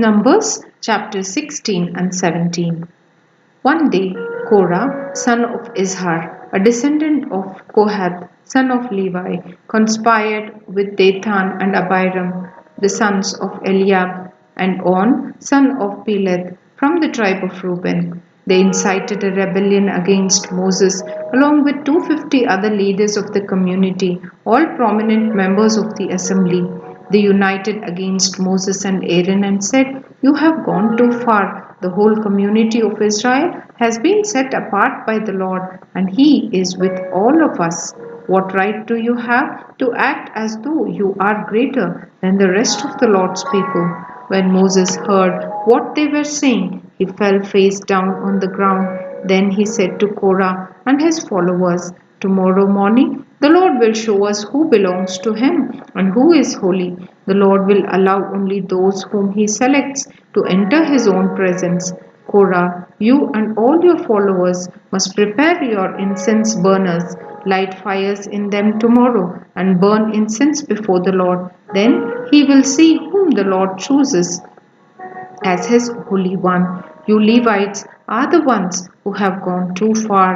Numbers chapter 16 and 17. One day, Korah, son of Izhar, a descendant of Kohath, son of Levi, conspired with Dathan and Abiram, the sons of Eliab, and On, son of Peleth, from the tribe of Reuben. They incited a rebellion against Moses, along with 250 other leaders of the community, all prominent members of the assembly. They united against Moses and Aaron and said, "You have gone too far. The whole community of Israel has been set apart by the Lord, and He is with all of us. What right do you have to act as though you are greater than the rest of the Lord's people?" When Moses heard what they were saying, he fell face down on the ground. Then he said to Korah and his followers, "Tomorrow morning the Lord will show us who belongs to Him and who is holy. The Lord will allow only those whom He selects to enter His own presence. Korah, you and all your followers must prepare your incense burners. Light fires in them tomorrow and burn incense before the Lord. Then He will see whom the Lord chooses as His Holy One. You Levites are the ones who have gone too far."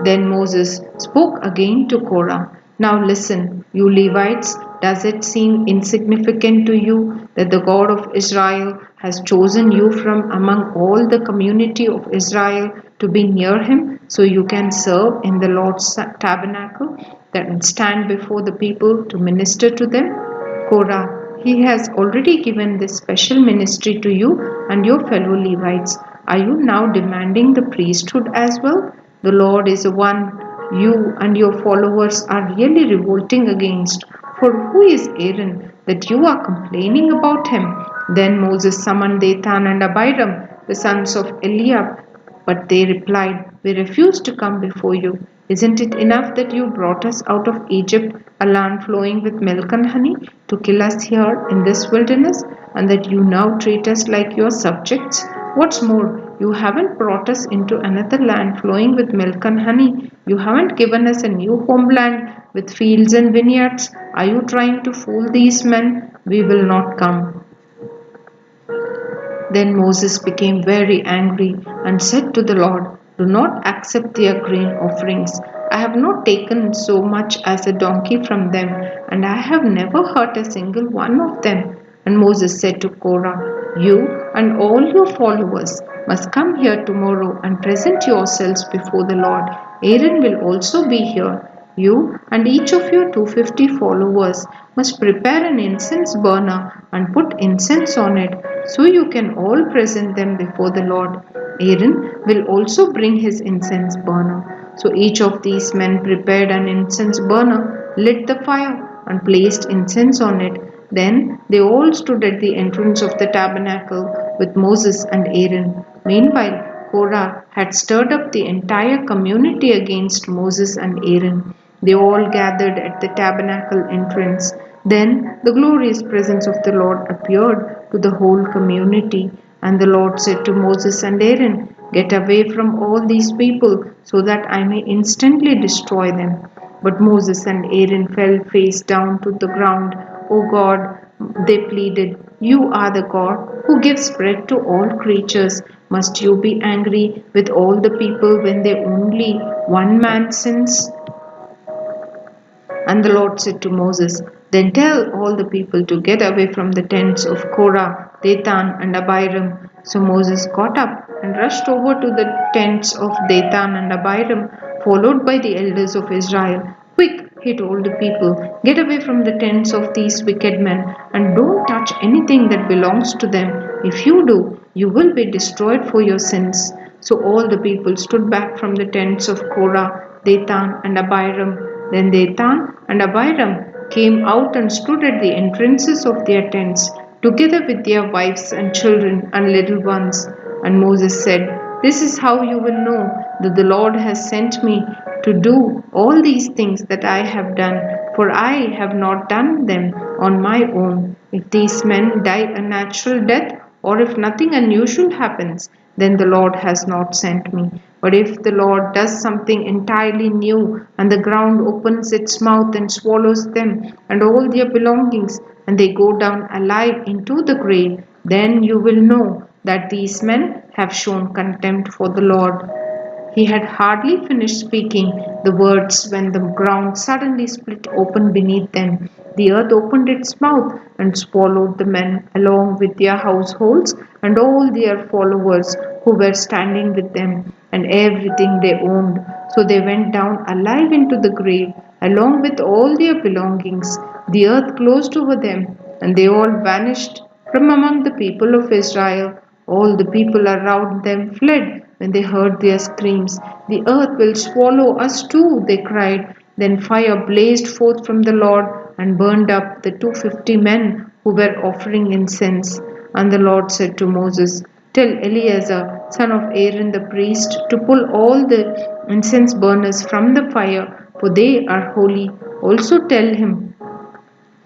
Then Moses spoke again to Korah. "Now listen, you Levites, does it seem insignificant to you that the God of Israel has chosen you from among all the community of Israel to be near Him so you can serve in the Lord's tabernacle and stand before the people to minister to them? Korah, He has already given this special ministry to you and your fellow Levites. Are you now demanding the priesthood as well? The Lord is the one you and your followers are really revolting against. For who is Aaron that you are complaining about him?" Then Moses summoned Dathan and Abiram, the sons of Eliab. But they replied, "We refuse to come before you. Isn't it enough that you brought us out of Egypt, a land flowing with milk and honey, to kill us here in this wilderness, and that you now treat us like your subjects? What's more, you haven't brought us into another land flowing with milk and honey. You haven't given us a new homeland with fields and vineyards. Are you trying to fool these men? We will not come." Then Moses became very angry and said to the Lord, "Do not accept their grain offerings. I have not taken so much as a donkey from them, and I have never hurt a single one of them." And Moses said to Korah, "You and all your followers must come here tomorrow and present yourselves before the Lord. Aaron will also be here. You and each of your 250 followers must prepare an incense burner and put incense on it, so you can all present them before the Lord. Aaron will also bring his incense burner." So each of these men prepared an incense burner, lit the fire, and placed incense on it. Then they all stood at the entrance of the tabernacle with Moses and Aaron. Meanwhile, Korah had stirred up the entire community against Moses and Aaron. They all gathered at the tabernacle entrance. Then the glorious presence of the Lord appeared to the whole community. And the Lord said to Moses and Aaron, "Get away from all these people so that I may instantly destroy them." But Moses and Aaron fell face down to the ground. "O God," they pleaded, "you are the God who gives bread to all creatures. Must you be angry with all the people when they only one man sins?" And the Lord said to Moses, "Then tell all the people to get away from the tents of Korah, Dathan, and Abiram." So Moses got up and rushed over to the tents of Dathan and Abiram, followed by the elders of Israel. "Quick," he told the people, "get away from the tents of these wicked men, and don't touch anything that belongs to them. If you do, you will be destroyed for your sins." So all the people stood back from the tents of Korah, Dathan, and Abiram. Then Dathan and Abiram came out and stood at the entrances of their tents, together with their wives and children and little ones. And Moses said, "This is how you will know that the Lord has sent me to do all these things that I have done, for I have not done them on my own. If these men die a natural death, or if nothing unusual happens, then the Lord has not sent me. But if the Lord does something entirely new, and the ground opens its mouth and swallows them and all their belongings, and they go down alive into the grave, Then you will know that these men have shown contempt for the Lord. He had hardly finished speaking the words when the ground suddenly split open beneath them. The earth opened its mouth and swallowed the men along with their households and all their followers who were standing with them and everything they owned. So they went down alive into the grave along with all their belongings. The earth closed over them and they all vanished from among the people of Israel. All the people around them fled when they heard their screams. The earth will swallow us too, they cried. Then fire blazed forth from the Lord and burned up the 250 men who were offering incense. And the Lord said to Moses, "Tell Eleazar, son of Aaron the priest, to pull all the incense burners from the fire, for they are holy. Also tell him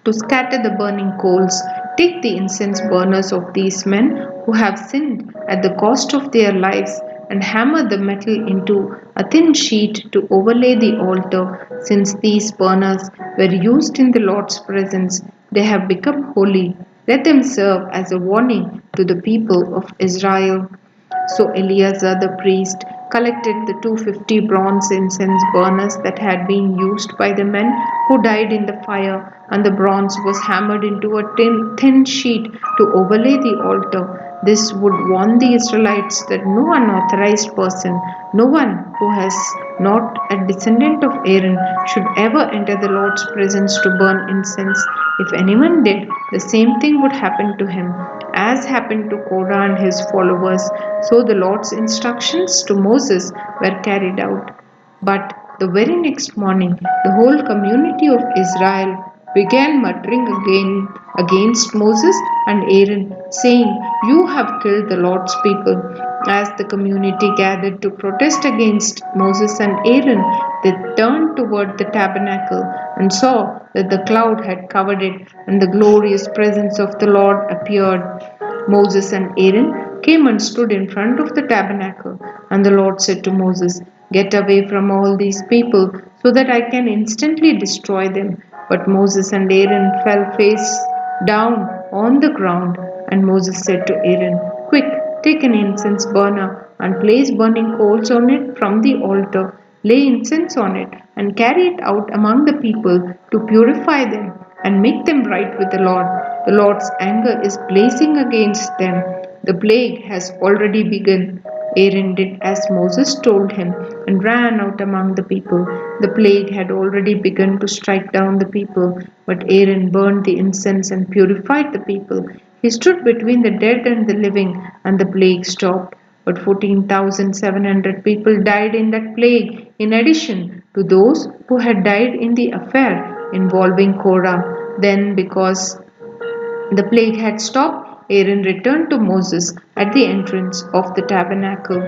to scatter the burning coals. Take the incense burners of these men who have sinned at the cost of their lives and hammer the metal into a thin sheet to overlay the altar. Since these burners were used in the Lord's presence, they have become holy. Let them serve as a warning to the people of Israel." So Eleazar the priest collected the 250 bronze incense burners that had been used by the men who died in the fire, and the bronze was hammered into a thin sheet to overlay the altar. This would warn the Israelites that no unauthorized person, no one who has not a descendant of Aaron, should ever enter the Lord's presence to burn incense. If anyone did, the same thing would happen to him, as happened to Korah and his followers. So the Lord's instructions to Moses were carried out. But the very next morning, the whole community of Israel began muttering again against Moses and Aaron, saying, "You have killed the Lord's people." As the community gathered to protest against Moses and Aaron, they turned toward the tabernacle and saw that the cloud had covered it, and the glorious presence of the Lord appeared. Moses and Aaron came and stood in front of the tabernacle, and the Lord said to Moses, "Get away from all these people, so that I can instantly destroy them." But Moses and Aaron fell face down on the ground, and Moses said to Aaron, "Quick, take an incense burner and place burning coals on it from the altar. Lay incense on it and carry it out among the people to purify them and make them right with the Lord. The Lord's anger is blazing against them. The plague has already begun." Aaron did as Moses told him and ran out among the people. The plague had already begun to strike down the people, but Aaron burned the incense and purified the people. He stood between the dead and the living, and the plague stopped. But 14,700 people died in that plague, in addition to those who had died in the affair involving Korah. Then, because the plague had stopped, Aaron returned to Moses at the entrance of the tabernacle.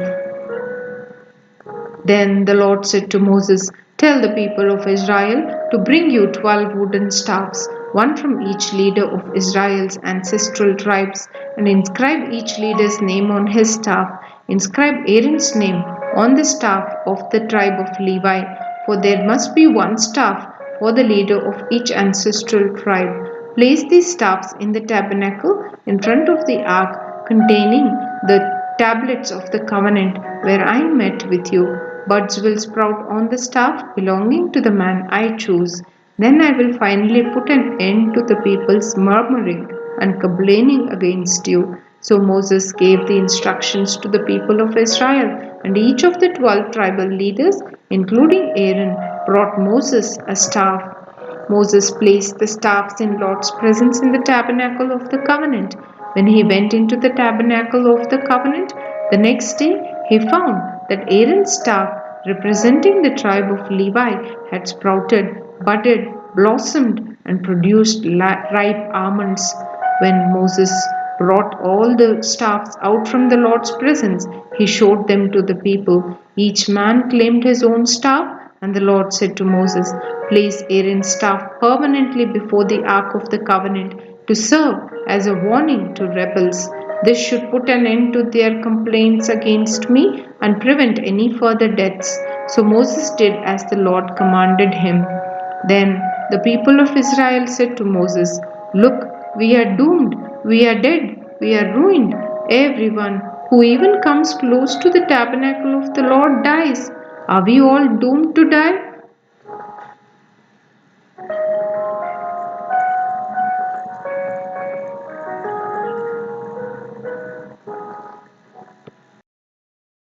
Then the Lord said to Moses, "Tell the people of Israel to bring you 12 wooden staffs, one from each leader of Israel's ancestral tribes, and inscribe each leader's name on his staff. Inscribe Aaron's name on the staff of the tribe of Levi, for there must be one staff for the leader of each ancestral tribe. Place these staffs in the tabernacle in front of the ark containing the tablets of the covenant where I met with you. Buds will sprout on the staff belonging to the man I choose. Then I will finally put an end to the people's murmuring and complaining against you." So Moses gave the instructions to the people of Israel, and each of the 12 tribal leaders, including Aaron, brought Moses a staff. Moses placed the staffs in Lord's presence in the tabernacle of the covenant. When he went into the tabernacle of the covenant the next day, he found that Aaron's staff, representing the tribe of Levi, had sprouted, budded, blossomed, and produced ripe almonds. When Moses brought all the staffs out from the Lord's presence, he showed them to the people. Each man claimed his own staff, and the Lord said to Moses, "Place Aaron's staff permanently before the ark of the covenant to serve as a warning to rebels. This should put an end to their complaints against me and prevent any further deaths." So Moses did as the Lord commanded him. Then the people of Israel said to Moses, "Look, we are doomed. We are dead. we are ruined. Everyone who even comes close to the tabernacle of the Lord dies. Are we all doomed to die?